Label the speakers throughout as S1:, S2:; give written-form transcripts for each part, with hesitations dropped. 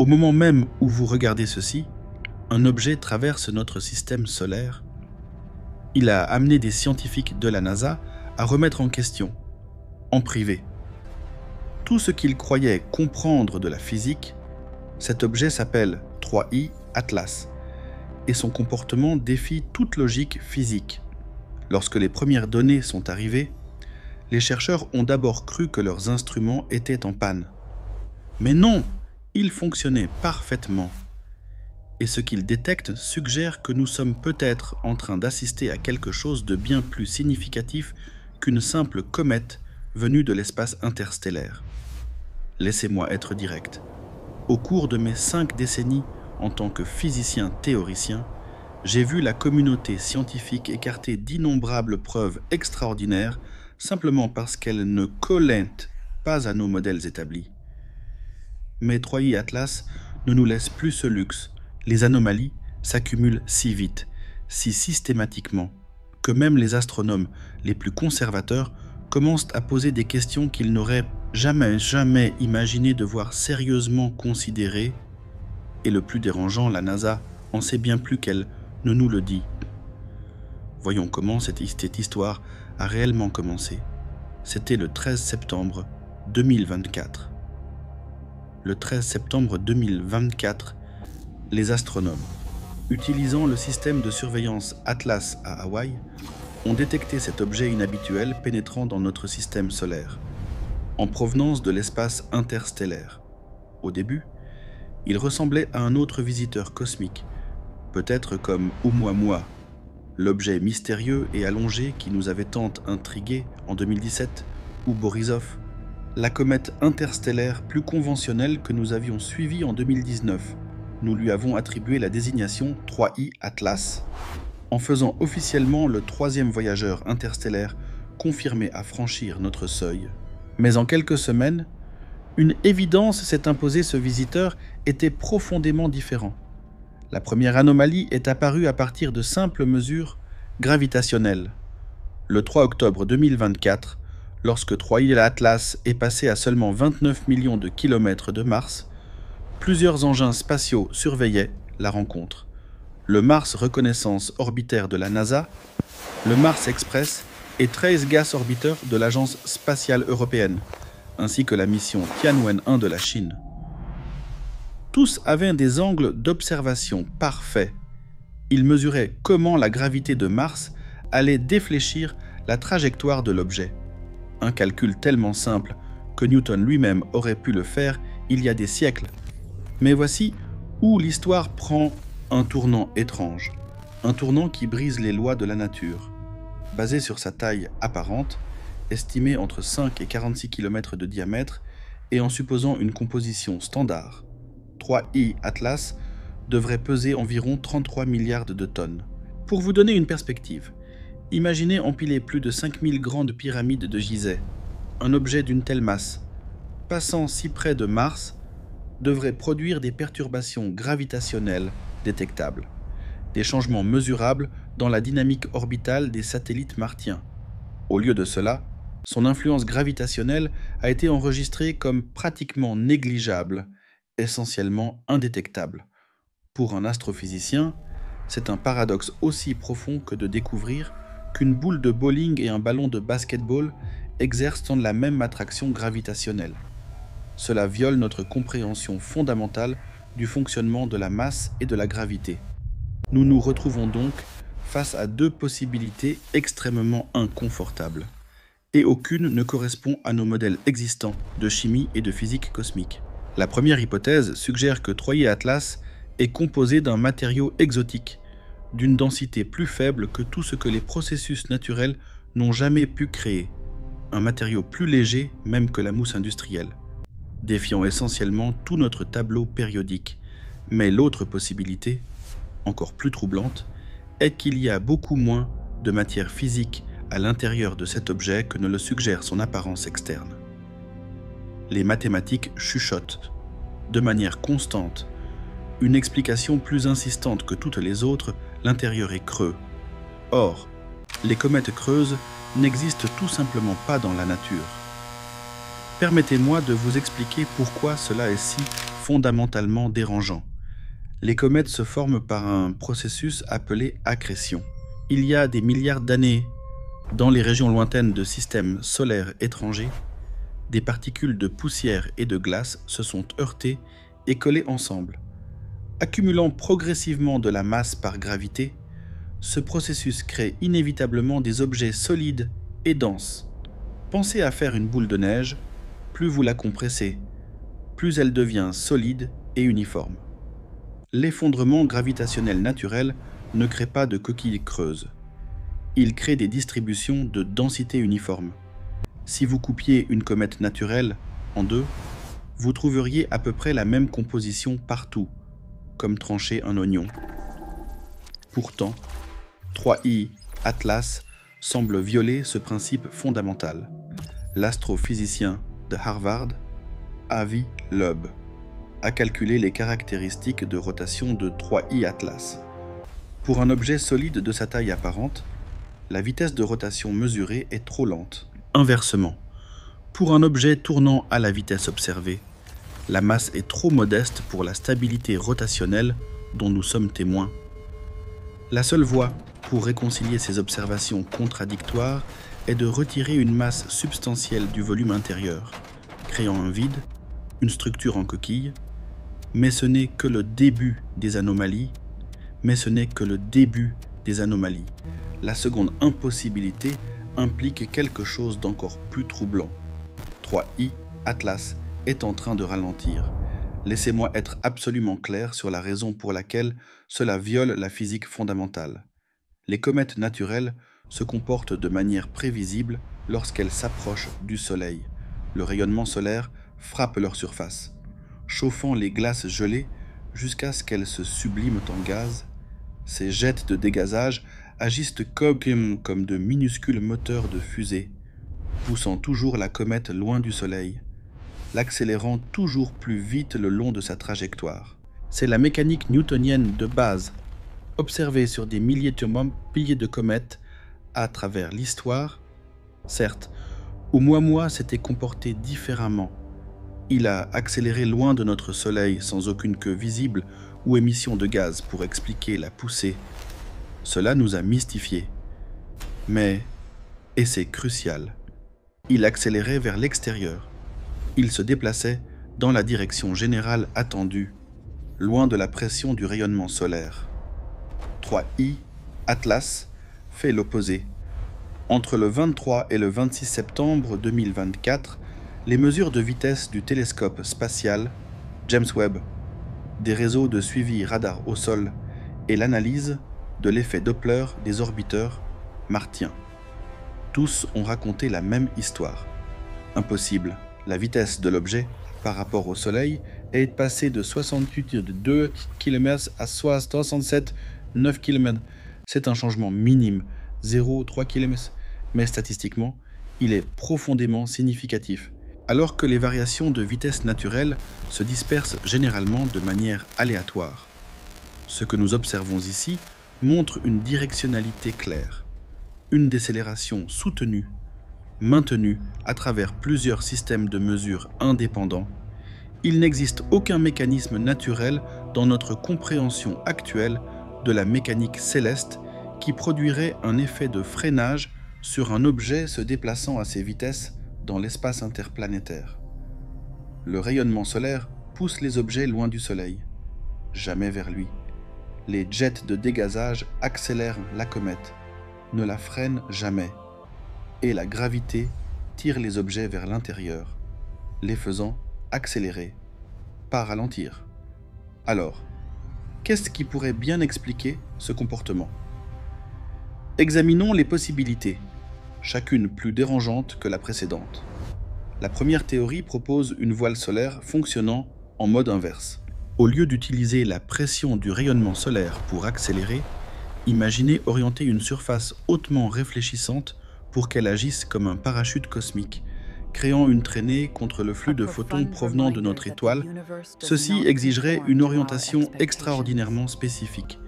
S1: Au moment même où vous regardez ceci, un objet traverse notre système solaire. Il a amené des scientifiques de la NASA à remettre en question, en privé. Tout ce qu'ils croyaient comprendre de la physique, cet objet s'appelle 3I Atlas, et son comportement défie toute logique physique. Lorsque les premières données sont arrivées, les chercheurs ont d'abord cru que leurs instruments étaient en panne. Mais non, ils fonctionnaient parfaitement. Et ce qu'ils détectent suggère que nous sommes peut-être en train d'assister à quelque chose de bien plus significatif qu'une simple comète venue de l'espace interstellaire. Laissez-moi être direct. Au cours de mes 5 décennies en tant que physicien théoricien, j'ai vu la communauté scientifique écarter d'innombrables preuves extraordinaires simplement parce qu'elles ne collaient pas à nos modèles établis. Mais 3I Atlas ne nous laisse plus ce luxe. Les anomalies s'accumulent si vite, si systématiquement, que même les astronomes les plus conservateurs commencent à poser des questions qu'ils n'auraient jamais imaginé devoir sérieusement considérer. Et le plus dérangeant, la NASA en sait bien plus qu'elle ne nous le dit. Voyons comment cette histoire a réellement commencé. C'était le 13 septembre 2024. Le 13 septembre 2024, les astronomes, utilisant le système de surveillance Atlas à Hawaï, ont détecté cet objet inhabituel pénétrant dans notre système solaire, en provenance de l'espace interstellaire. Au début, il ressemblait à un autre visiteur cosmique, peut-être comme Oumuamua, l'objet mystérieux et allongé qui nous avait tant intrigués en 2017, ou Borisov, la comète interstellaire plus conventionnelle que nous avions suivie en 2019. Nous lui avons attribué la désignation 3I Atlas, en faisant officiellement le 3e voyageur interstellaire confirmé à franchir notre seuil. Mais en quelques semaines, une évidence s'est imposée, ce visiteur était profondément différent. La première anomalie est apparue à partir de simples mesures gravitationnelles. Le 3 octobre 2024, lorsque 3I Atlas est passé à seulement 29 millions de kilomètres de Mars, plusieurs engins spatiaux surveillaient la rencontre. Le Mars Reconnaissance Orbiter de la NASA, le Mars Express et Trace Gas Orbiter de l'Agence spatiale européenne, ainsi que la mission Tianwen-1 de la Chine. Tous avaient des angles d'observation parfaits. Ils mesuraient comment la gravité de Mars allait défléchir la trajectoire de l'objet. Un calcul tellement simple que Newton lui-même aurait pu le faire il y a des siècles. Mais voici où l'histoire prend un tournant étrange, un tournant qui brise les lois de la nature. Basé sur sa taille apparente, estimée entre 5 et 46 km de diamètre, et en supposant une composition standard, 3I Atlas devrait peser environ 33 milliards de tonnes. Pour vous donner une perspective, imaginez empiler plus de 5000 grandes pyramides de Gizeh. Un objet d'une telle masse, passant si près de Mars, devrait produire des perturbations gravitationnelles détectables, des changements mesurables dans la dynamique orbitale des satellites martiens. Au lieu de cela, son influence gravitationnelle a été enregistrée comme pratiquement négligeable, essentiellement indétectable. Pour un astrophysicien, c'est un paradoxe aussi profond que de découvrir qu'une boule de bowling et un ballon de basketball exercent la même attraction gravitationnelle. Cela viole notre compréhension fondamentale du fonctionnement de la masse et de la gravité. Nous nous retrouvons donc face à 2 possibilités extrêmement inconfortables, et aucune ne correspond à nos modèles existants de chimie et de physique cosmique. La première hypothèse suggère que 3I Atlas est composé d'un matériau exotique, d'une densité plus faible que tout ce que les processus naturels n'ont jamais pu créer, un matériau plus léger même que la mousse industrielle, défiant essentiellement tout notre tableau périodique. Mais l'autre possibilité, encore plus troublante, est qu'il y a beaucoup moins de matière physique à l'intérieur de cet objet que ne le suggère son apparence externe. Les mathématiques chuchotent, de manière constante, une explication plus insistante que toutes les autres, l'intérieur est creux. Or, les comètes creuses n'existent tout simplement pas dans la nature. Permettez-moi de vous expliquer pourquoi cela est si fondamentalement dérangeant. Les comètes se forment par un processus appelé accrétion. Il y a des milliards d'années, dans les régions lointaines de systèmes solaires étrangers, des particules de poussière et de glace se sont heurtées et collées ensemble. Accumulant progressivement de la masse par gravité, ce processus crée inévitablement des objets solides et denses. Pensez à faire une boule de neige, plus vous la compressez, plus elle devient solide et uniforme. L'effondrement gravitationnel naturel ne crée pas de coquilles creuses. Il crée des distributions de densité uniforme. Si vous coupiez une comète naturelle en deux, vous trouveriez à peu près la même composition partout, comme trancher un oignon. Pourtant, 3I Atlas semble violer ce principe fondamental. L'astrophysicien de Harvard, Avi Loeb, a calculé les caractéristiques de rotation de 3I Atlas. Pour un objet solide de sa taille apparente, la vitesse de rotation mesurée est trop lente. Inversement, pour un objet tournant à la vitesse observée, la masse est trop modeste pour la stabilité rotationnelle dont nous sommes témoins. La seule voie pour réconcilier ces observations contradictoires est de retirer une masse substantielle du volume intérieur, créant un vide, une structure en coquille, mais ce n'est que le début des anomalies, La seconde impossibilité implique quelque chose d'encore plus troublant. 3I Atlas est en train de ralentir. Laissez-moi être absolument clair sur la raison pour laquelle cela viole la physique fondamentale. Les comètes naturelles se comportent de manière prévisible lorsqu'elles s'approchent du Soleil. Le rayonnement solaire frappe leur surface, chauffant les glaces gelées jusqu'à ce qu'elles se subliment en gaz. Ces jets de dégazage agissent comme de minuscules moteurs de fusée, poussant toujours la comète loin du Soleil, l'accélérant toujours plus vite le long de sa trajectoire. C'est la mécanique newtonienne de base, observée sur des milliers de comètes à travers l'histoire. Certes, Oumuamua s'était comporté différemment. Il a accéléré loin de notre Soleil sans aucune queue visible ou émission de gaz pour expliquer la poussée. Cela nous a mystifiés. Mais, et c'est crucial, il accélérait vers l'extérieur. Il se déplaçait dans la direction générale attendue, loin de la pression du rayonnement solaire. 3I Atlas fait l'opposé. Entre le 23 et le 26 septembre 2024, les mesures de vitesse du télescope spatial James Webb, des réseaux de suivi radar au sol et l'analyse de l'effet Doppler des orbiteurs martiens. Tous ont raconté la même histoire. Impossible, la vitesse de l'objet par rapport au Soleil est passée de 68,2 km à 67,9 km. C'est un changement minime, 0,3 km, mais statistiquement, il est profondément significatif. Alors que les variations de vitesse naturelle se dispersent généralement de manière aléatoire. Ce que nous observons ici montre une directionnalité claire, une décélération soutenue, maintenue à travers plusieurs systèmes de mesure indépendants. Il n'existe aucun mécanisme naturel dans notre compréhension actuelle de la mécanique céleste qui produirait un effet de freinage sur un objet se déplaçant à ces vitesses dans l'espace interplanétaire. Le rayonnement solaire pousse les objets loin du Soleil, jamais vers lui. Les jets de dégazage accélèrent la comète, ne la freinent jamais, et la gravité tire les objets vers l'intérieur, les faisant accélérer, pas ralentir. Alors, qu'est-ce qui pourrait bien expliquer ce comportement ? Examinons les possibilités, chacune plus dérangeante que la précédente. La première théorie propose une voile solaire fonctionnant en mode inverse. Au lieu d'utiliser la pression du rayonnement solaire pour accélérer, imaginez orienter une surface hautement réfléchissante pour qu'elle agisse comme un parachute cosmique, créant une traînée contre le flux de photons provenant de notre étoile. Ceci exigerait une orientation extraordinairement spécifique,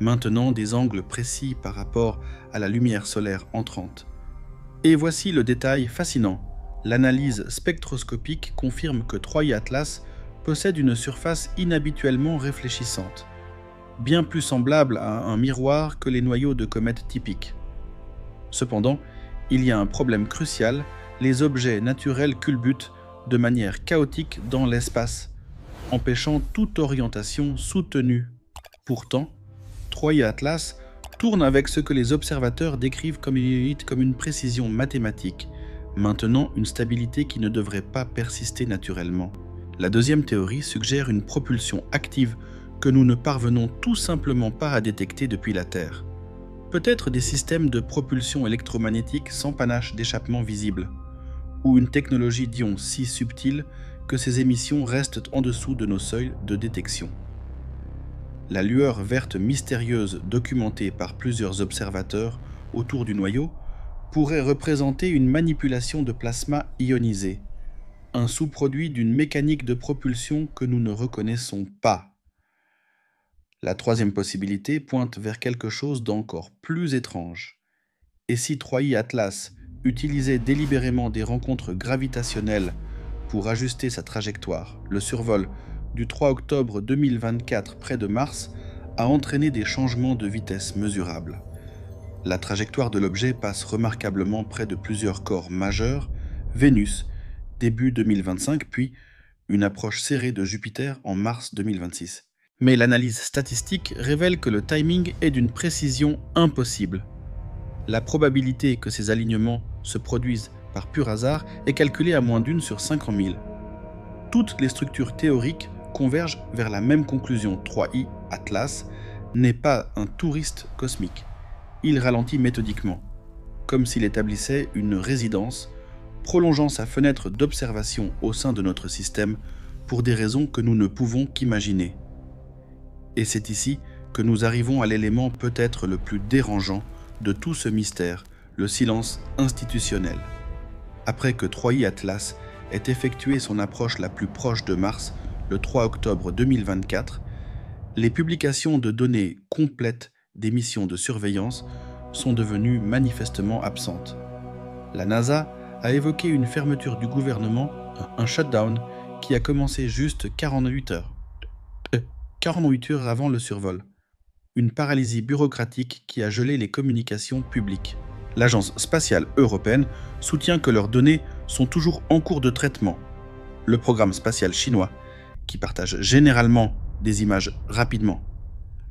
S1: maintenant des angles précis par rapport à la lumière solaire entrante. Et voici le détail fascinant. L'analyse spectroscopique confirme que 3i Atlas possède une surface inhabituellement réfléchissante, bien plus semblable à un miroir que les noyaux de comètes typiques. Cependant, il y a un problème crucial, les objets naturels culbutent de manière chaotique dans l'espace, empêchant toute orientation soutenue. Pourtant, 3i Atlas tourne avec ce que les observateurs décrivent comme une précision mathématique, maintenant une stabilité qui ne devrait pas persister naturellement. La deuxième théorie suggère une propulsion active que nous ne parvenons tout simplement pas à détecter depuis la Terre. Peut-être des systèmes de propulsion électromagnétique sans panache d'échappement visible, ou une technologie d'ion si subtile que ces émissions restent en dessous de nos seuils de détection. La lueur verte mystérieuse documentée par plusieurs observateurs autour du noyau pourrait représenter une manipulation de plasma ionisé, un sous-produit d'une mécanique de propulsion que nous ne reconnaissons pas. La troisième possibilité pointe vers quelque chose d'encore plus étrange. Et si 3i Atlas utilisait délibérément des rencontres gravitationnelles pour ajuster sa trajectoire, le survol du 3 octobre 2024 près de Mars a entraîné des changements de vitesse mesurables. La trajectoire de l'objet passe remarquablement près de plusieurs corps majeurs, Vénus début 2025, puis une approche serrée de Jupiter en mars 2026. Mais l'analyse statistique révèle que le timing est d'une précision impossible. La probabilité que ces alignements se produisent par pur hasard est calculée à moins d'1 sur 500 000. Toutes les structures théoriques convergent vers la même conclusion. 3i Atlas n'est pas un touriste cosmique. Il ralentit méthodiquement, comme s'il établissait une résidence, prolongeant sa fenêtre d'observation au sein de notre système pour des raisons que nous ne pouvons qu'imaginer. Et c'est ici que nous arrivons à l'élément peut-être le plus dérangeant de tout ce mystère, le silence institutionnel. Après que 3i Atlas ait effectué son approche la plus proche de Mars, le 3 octobre 2024, les publications de données complètes des missions de surveillance sont devenues manifestement absentes. La NASA a évoqué une fermeture du gouvernement, un shutdown, qui a commencé juste 48 heures avant le survol. Une paralysie bureaucratique qui a gelé les communications publiques. L'Agence spatiale européenne soutient que leurs données sont toujours en cours de traitement. Le programme spatial chinois, qui partage généralement des images rapidement,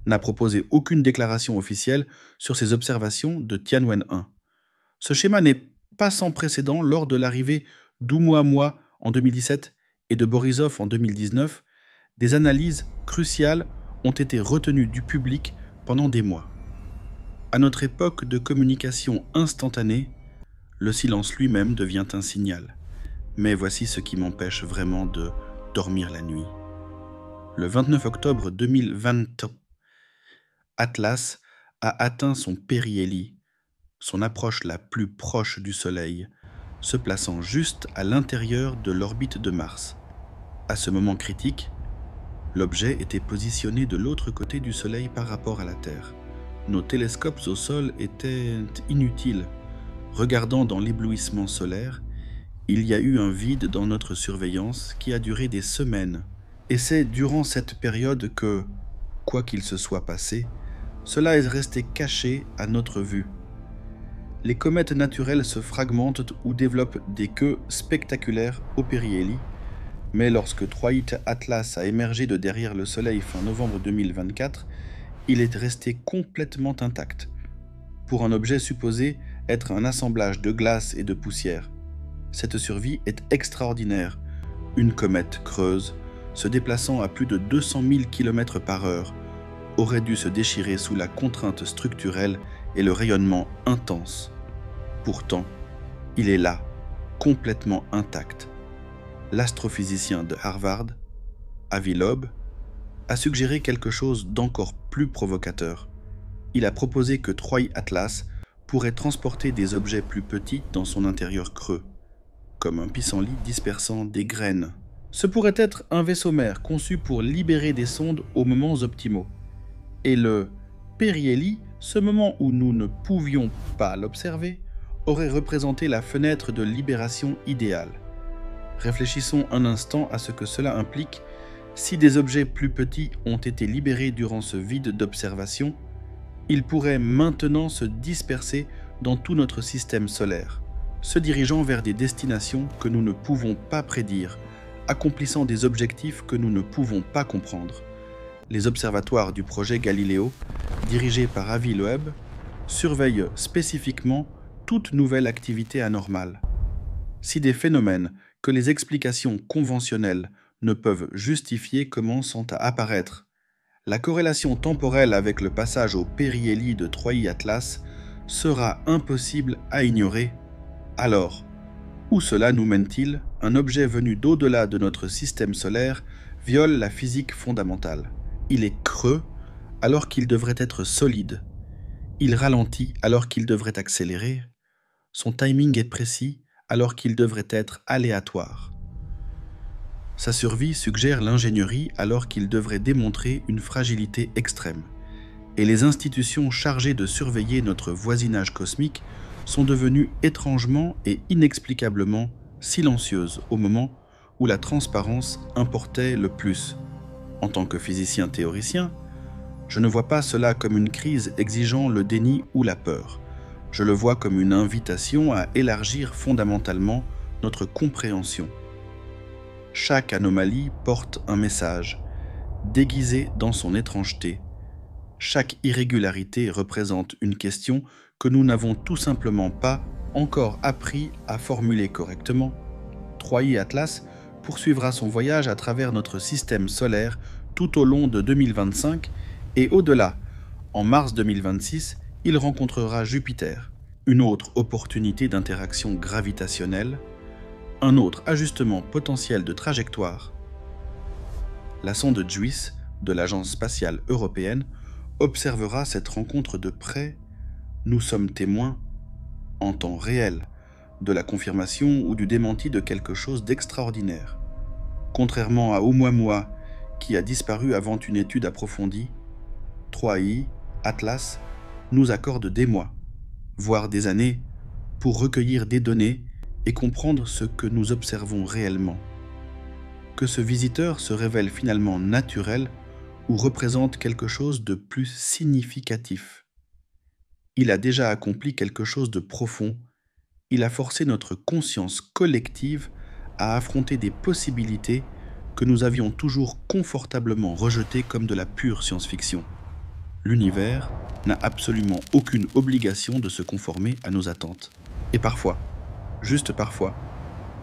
S1: n'a proposé aucune déclaration officielle sur ses observations de Tianwen-1. Ce schéma n'est pas sans précédent lors de l'arrivée d'Oumuamua en 2017 et de Borisov en 2019. Des analyses cruciales ont été retenues du public pendant des mois. À notre époque de communication instantanée, le silence lui-même devient un signal. Mais voici ce qui m'empêche vraiment de dormir la nuit. Le 29 octobre 2020, Atlas a atteint son périhélie, son approche la plus proche du Soleil, se plaçant juste à l'intérieur de l'orbite de Mars. À ce moment critique, l'objet était positionné de l'autre côté du Soleil par rapport à la Terre. Nos télescopes au sol étaient inutiles. Regardant dans l'éblouissement solaire, il y a eu un vide dans notre surveillance qui a duré des semaines. Et c'est durant cette période que, quoi qu'il se soit passé, cela est resté caché à notre vue. Les comètes naturelles se fragmentent ou développent des queues spectaculaires au périhélie, mais lorsque 3i Atlas a émergé de derrière le Soleil fin novembre 2024, il est resté complètement intact, pour un objet supposé être un assemblage de glace et de poussière. Cette survie est extraordinaire. Une comète creuse, se déplaçant à plus de 200 000 km/h, aurait dû se déchirer sous la contrainte structurelle et le rayonnement intense. Pourtant, il est là, complètement intact. L'astrophysicien de Harvard, Avi Loeb, a suggéré quelque chose d'encore plus provocateur. Il a proposé que 3i Atlas pourrait transporter des objets plus petits dans son intérieur creux, comme un pissenlit dispersant des graines. Ce pourrait être un vaisseau mère conçu pour libérer des sondes aux moments optimaux. Et le périhélie, ce moment où nous ne pouvions pas l'observer, aurait représenté la fenêtre de libération idéale. Réfléchissons un instant à ce que cela implique. Si des objets plus petits ont été libérés durant ce vide d'observation, ils pourraient maintenant se disperser dans tout notre système solaire, se dirigeant vers des destinations que nous ne pouvons pas prédire, accomplissant des objectifs que nous ne pouvons pas comprendre. Les observatoires du projet Galileo, dirigés par Avi Loeb, surveillent spécifiquement toute nouvelle activité anormale. Si des phénomènes que les explications conventionnelles ne peuvent justifier commencent à apparaître, la corrélation temporelle avec le passage au périhélie de Troï-Atlas sera impossible à ignorer. Alors, où cela nous mène-t-il? Un objet venu d'au-delà de notre système solaire viole la physique fondamentale. Il est creux alors qu'il devrait être solide. Il ralentit alors qu'il devrait accélérer. Son timing est précis alors qu'il devrait être aléatoire. Sa survie suggère l'ingénierie alors qu'il devrait démontrer une fragilité extrême. Et les institutions chargées de surveiller notre voisinage cosmique sont devenues étrangement et inexplicablement silencieuses au moment où la transparence importait le plus. En tant que physicien théoricien, je ne vois pas cela comme une crise exigeant le déni ou la peur. Je le vois comme une invitation à élargir fondamentalement notre compréhension. Chaque anomalie porte un message, déguisé dans son étrangeté. Chaque irrégularité représente une question que nous n'avons tout simplement pas encore appris à formuler correctement. Troï-Atlas poursuivra son voyage à travers notre système solaire tout au long de 2025 et au-delà. En mars 2026, il rencontrera Jupiter, une autre opportunité d'interaction gravitationnelle, un autre ajustement potentiel de trajectoire. La sonde JUICE de l'Agence spatiale européenne observera cette rencontre de près. Nous sommes témoins, en temps réel, de la confirmation ou du démenti de quelque chose d'extraordinaire. Contrairement à Oumuamua, qui a disparu avant une étude approfondie, Troï, Atlas, nous accorde des mois, voire des années, pour recueillir des données et comprendre ce que nous observons réellement. Que ce visiteur se révèle finalement naturel ou représente quelque chose de plus significatif. Il a déjà accompli quelque chose de profond. Il a forcé notre conscience collective à affronter des possibilités que nous avions toujours confortablement rejetées comme de la pure science-fiction. L'univers n'a absolument aucune obligation de se conformer à nos attentes. Et parfois, juste parfois,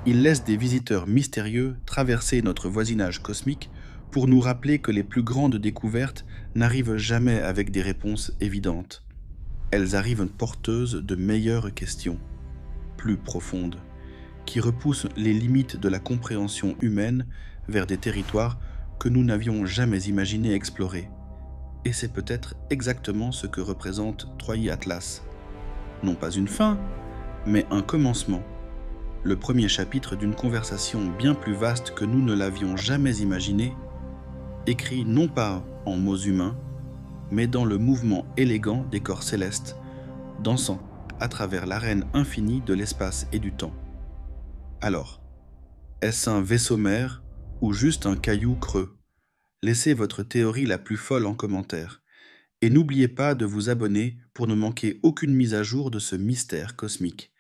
S1: il laisse des visiteurs mystérieux traverser notre voisinage cosmique pour nous rappeler que les plus grandes découvertes n'arrivent jamais avec des réponses évidentes. Elles arrivent porteuses de meilleures questions, plus profondes, qui repoussent les limites de la compréhension humaine vers des territoires que nous n'avions jamais imaginé explorer. Et c'est peut-être exactement ce que représente Troï-Atlas. Non pas une fin, mais un commencement. Le premier chapitre d'une conversation bien plus vaste que nous ne l'avions jamais imaginée, écrit non pas en mots humains, mais dans le mouvement élégant des corps célestes, dansant à travers l'arène infinie de l'espace et du temps. Alors, est-ce un vaisseau mère ou juste un caillou creux? Laissez votre théorie la plus folle en commentaire. Et n'oubliez pas de vous abonner pour ne manquer aucune mise à jour de ce mystère cosmique.